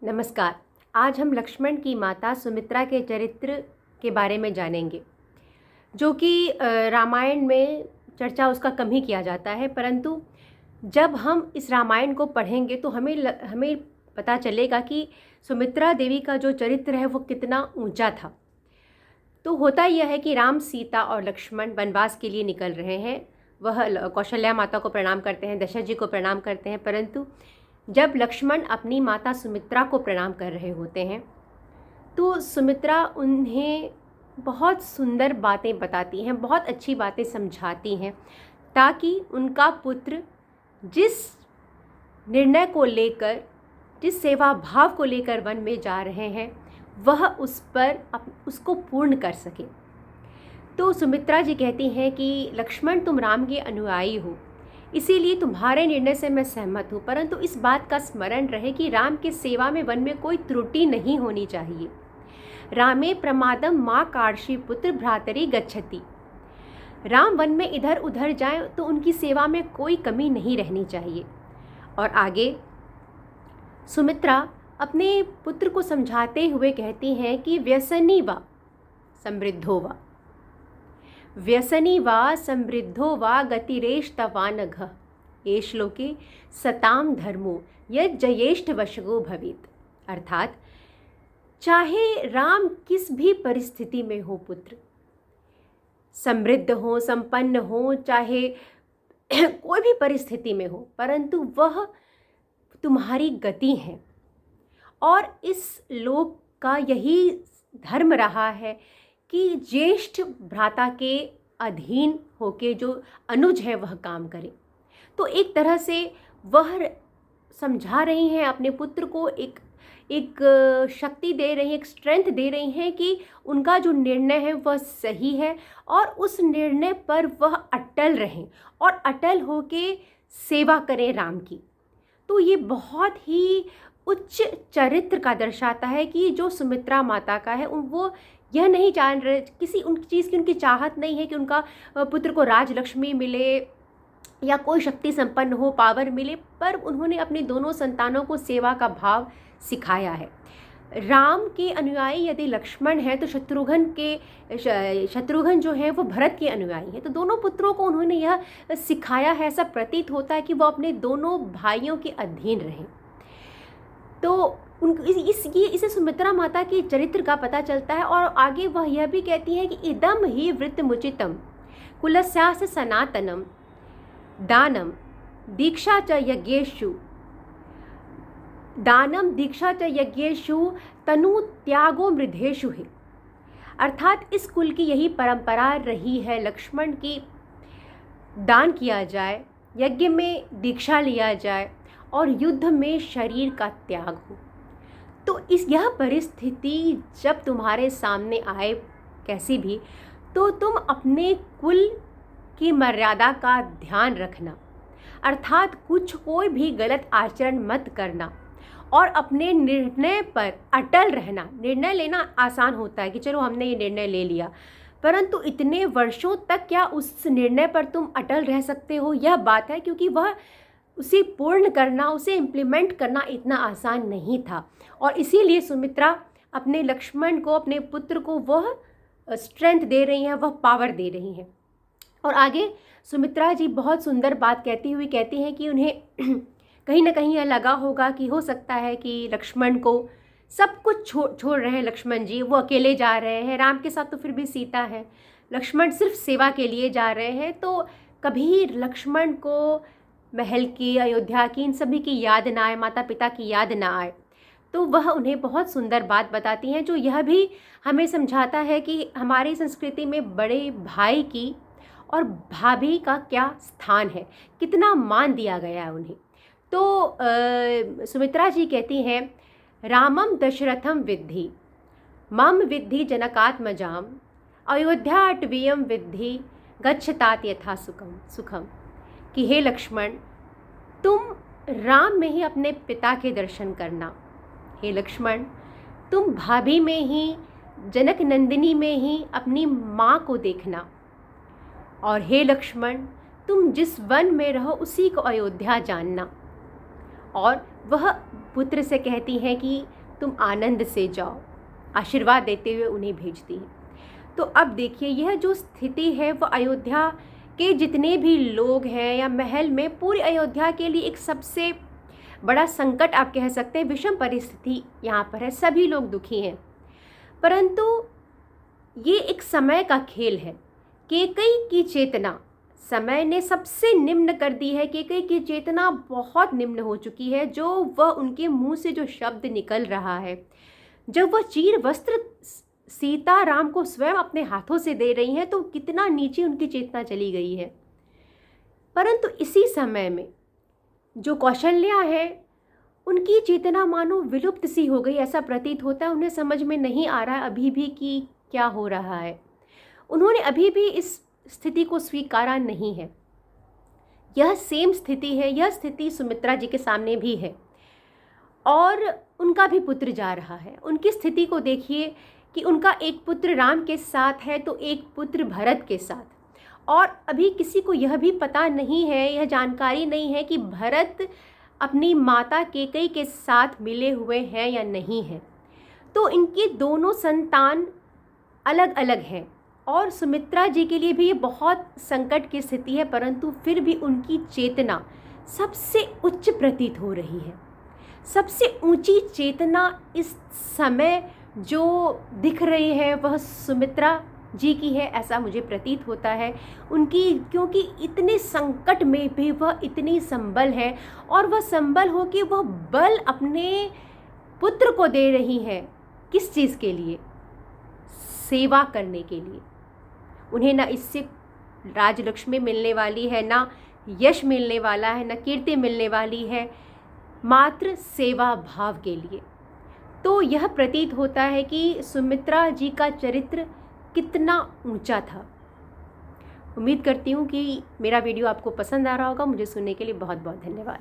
नमस्कार। आज हम लक्ष्मण की माता सुमित्रा के चरित्र के बारे में जानेंगे, जो कि रामायण में चर्चा उसका कम ही किया जाता है। परंतु जब हम इस रामायण को पढ़ेंगे तो हमें पता चलेगा कि सुमित्रा देवी का जो चरित्र है वो कितना ऊंचा था। तो होता यह है कि राम, सीता और लक्ष्मण वनवास के लिए निकल रहे हैं। वह कौशल्या माता को प्रणाम करते हैं, दशरथ जी को प्रणाम करते हैं। परंतु जब लक्ष्मण अपनी माता सुमित्रा को प्रणाम कर रहे होते हैं तो सुमित्रा उन्हें बहुत सुंदर बातें बताती हैं, बहुत अच्छी बातें समझाती हैं, ताकि उनका पुत्र जिस निर्णय को लेकर, जिस सेवा भाव को लेकर वन में जा रहे हैं, वह उसको पूर्ण कर सके। तो सुमित्रा जी कहती हैं कि लक्ष्मण, तुम राम के अनुयायी हो, इसीलिए तुम्हारे निर्णय से मैं सहमत हूँ। परंतु इस बात का स्मरण रहे कि राम के सेवा में वन में कोई त्रुटि नहीं होनी चाहिए। रामे प्रमादम माँ कार्षी पुत्र भ्रातरी गच्छति। राम वन में इधर उधर जाएं तो उनकी सेवा में कोई कमी नहीं रहनी चाहिए। और आगे सुमित्रा अपने पुत्र को समझाते हुए कहती हैं कि व्यसनी वा समृद्धो वा, व्यसनी वा समृद्धो वा गतिरेष्टवानघ ये श्लोके सताम धर्मो यज्जयेष्ठ वशगो भवेत्। अर्थात चाहे राम किस भी परिस्थिति में हो, पुत्र समृद्ध हो, संपन्न हो, चाहे कोई भी परिस्थिति में हो, परंतु वह तुम्हारी गति है। और इस लोक का यही धर्म रहा है कि ज्येष्ठ भ्राता के अधीन होके जो अनुज है वह काम करे। तो एक तरह से वह समझा रही हैं अपने पुत्र को, एक शक्ति दे रही हैं, एक स्ट्रेंथ दे रही हैं कि उनका जो निर्णय है वह सही है और उस निर्णय पर वह अटल रहें और अटल होके सेवा करें राम की। तो ये बहुत ही उच्च चरित्र का दर्शाता है कि जो सुमित्रा माता का है, वो यह नहीं जान रहे, किसी उन चीज़ की उनकी चाहत नहीं है कि उनका पुत्र को राजलक्ष्मी मिले या कोई शक्ति संपन्न हो, पावर मिले, पर उन्होंने अपने दोनों संतानों को सेवा का भाव सिखाया है। राम के अनुयायी यदि लक्ष्मण है तो शत्रुघ्न जो है वो भरत के अनुयायी हैं। तो दोनों पुत्रों को उन्होंने यह सिखाया है। ऐसा प्रतीत होता है कि वो अपने दोनों भाइयों के अधीन रहें। तो इसे सुमित्रा माता के चरित्र का पता चलता है। और आगे वह यह भी कहती हैं कि इदम ही वृत्तमुचितम कुलस्यास्य सनातनम दानम दीक्षा च यज्ञेषु, दानम दीक्षा च यज्ञेषु तनु त्यागो मृधेषु है। अर्थात इस कुल की यही परंपरा रही है, लक्ष्मण की दान किया जाए, यज्ञ में दीक्षा लिया जाए और युद्ध में शरीर का त्याग हो। तो यह परिस्थिति जब तुम्हारे सामने आए कैसी भी, तो तुम अपने कुल की मर्यादा का ध्यान रखना, अर्थात कोई भी गलत आचरण मत करना और अपने निर्णय पर अटल रहना। निर्णय लेना आसान होता है कि चलो हमने ये निर्णय ले लिया, परंतु इतने वर्षों तक क्या उस निर्णय पर तुम अटल रह सकते हो, यह बात है, क्योंकि वह उसे पूर्ण करना, उसे इम्प्लीमेंट करना इतना आसान नहीं था। और इसीलिए सुमित्रा अपने लक्ष्मण को, अपने पुत्र को वह स्ट्रेंथ दे रही हैं, वह पावर दे रही हैं। और आगे सुमित्रा जी बहुत सुंदर बात कहती हुई कहती हैं कि उन्हें कहीं ना कहीं यह लगा होगा कि हो सकता है कि लक्ष्मण को सब कुछ छोड़ रहे हैं। लक्ष्मण जी वो अकेले जा रहे हैं, राम के साथ तो फिर भी सीता है, लक्ष्मण सिर्फ सेवा के लिए जा रहे हैं। तो कभी लक्ष्मण को महल की, अयोध्या की, इन सभी की याद ना आए, माता पिता की याद ना आए। तो वह उन्हें बहुत सुंदर बात बताती हैं, जो यह भी हमें समझाता है कि हमारी संस्कृति में बड़े भाई की और भाभी का क्या स्थान है, कितना मान दिया गया है उन्हें। तो सुमित्रा जी कहती हैं, रामम दशरथम विद्धि मम विद्धि जनकात्मजाम अयोध्याटवीयम विद्धि गच्छतात यथा सुखम। कि हे लक्ष्मण, तुम राम में ही अपने पिता के दर्शन करना। हे लक्ष्मण, तुम भाभी में ही, जनक नंदिनी में ही अपनी माँ को देखना। और हे लक्ष्मण, तुम जिस वन में रहो उसी को अयोध्या जानना। और वह पुत्र से कहती हैं कि तुम आनंद से जाओ, आशीर्वाद देते हुए उन्हें भेजती हैं। तो अब देखिए यह जो स्थिति है वो अयोध्या के जितने भी लोग हैं या महल में पूरी अयोध्या के लिए एक सबसे बड़ा संकट आप कह सकते हैं, विषम परिस्थिति यहाँ पर है, सभी लोग दुखी हैं। परंतु ये एक समय का खेल है। कैकेयी की चेतना समय ने सबसे निम्न कर दी है। कैकेयी की चेतना बहुत निम्न हो चुकी है। जो वह उनके मुंह से जो शब्द निकल रहा है, जब वह चीर वस्त्र सीता राम को स्वयं अपने हाथों से दे रही हैं, तो कितना नीचे उनकी चेतना चली गई है। परंतु इसी समय में जो कौशल्या है, उनकी चेतना मानो विलुप्त सी हो गई, ऐसा प्रतीत होता है। उन्हें समझ में नहीं आ रहा है अभी भी कि क्या हो रहा है। उन्होंने अभी भी इस स्थिति को स्वीकारा नहीं है। यह सेम स्थिति है, यह स्थिति सुमित्रा जी के सामने भी है और उनका भी पुत्र जा रहा है। उनकी स्थिति को देखिए कि उनका एक पुत्र राम के साथ है तो एक पुत्र भरत के साथ, और अभी किसी को यह भी पता नहीं है, यह जानकारी नहीं है कि भरत अपनी माता कैकेयी के साथ मिले हुए हैं या नहीं हैं। तो इनके दोनों संतान अलग अलग हैं और सुमित्रा जी के लिए भी ये बहुत संकट की स्थिति है। परंतु फिर भी उनकी चेतना सबसे उच्च प्रतीत हो रही है। सबसे ऊंची चेतना इस समय जो दिख रही है वह सुमित्रा जी की है, ऐसा मुझे प्रतीत होता है उनकी, क्योंकि इतने संकट में भी वह इतनी संबल है और वह संबल हो कि वह बल अपने पुत्र को दे रही हैं। किस चीज़ के लिए? सेवा करने के लिए। उन्हें ना इससे राजलक्ष्मी मिलने वाली है, ना यश मिलने वाला है, ना कीर्ति मिलने वाली है, मात्र सेवा भाव के लिए। तो यह प्रतीत होता है कि सुमित्रा जी का चरित्र कितना ऊंचा था। उम्मीद करती हूँ कि मेरा वीडियो आपको पसंद आ रहा होगा। मुझे सुनने के लिए बहुत बहुत धन्यवाद।